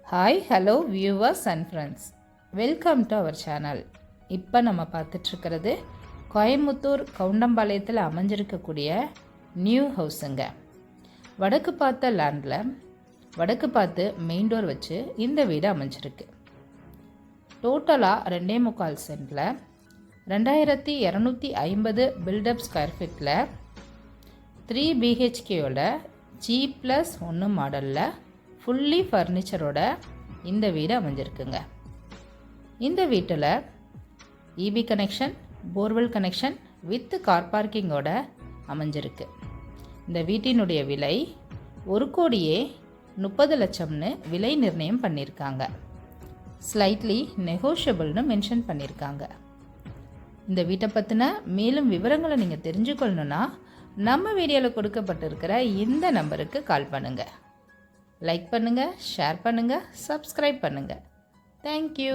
Hi hello viewers and friends, welcome to our channel. இப்போ நம்ம பார்த்துட்ருக்கிறது Coimbatore கவுண்டம்பாளையத்தில் அமைஞ்சிருக்கக்கூடிய new ஹவுஸுங்க. வடக்கு பார்த்த லேண்டில் வடக்கு பார்த்து மெயின் டோர் வச்சு இந்த வீடு அமைஞ்சிருக்கு. டோட்டலாக 2.25 சென்டில் 2250 பில்டப் ஸ்கொயர் ஃபீட்டில் 3 BHKயோட G+1 மாடலில் ஃபுல்லி ஃபர்னிச்சரோட இந்த வீடு அமைஞ்சிருக்குங்க. இந்த வீட்டில் EB connection, borewell connection with car பார்க்கிங்கோட அமைஞ்சிருக்கு. இந்த வீட்டினுடைய விலை 1,30,00,000ன்னு விலை நிர்ணயம் பண்ணியிருக்காங்க. ஸ்லைட்லி நெகோஷியபிள்னு மென்ஷன் பண்ணியிருக்காங்க. இந்த வீட்டை பற்றின மேலும் விவரங்களை நீங்கள் தெரிஞ்சுக்கொள்ளணுன்னா நம்ம வீடியோவில் கொடுக்கப்பட்டிருக்கிற இந்த நம்பருக்கு கால் பண்ணுங்கள். லைக் பண்ணுங்கள், ஷேர் பண்ணுங்கள், சப்ஸ்கிரைப் பண்ணுங்கள். தேங்க்யூ.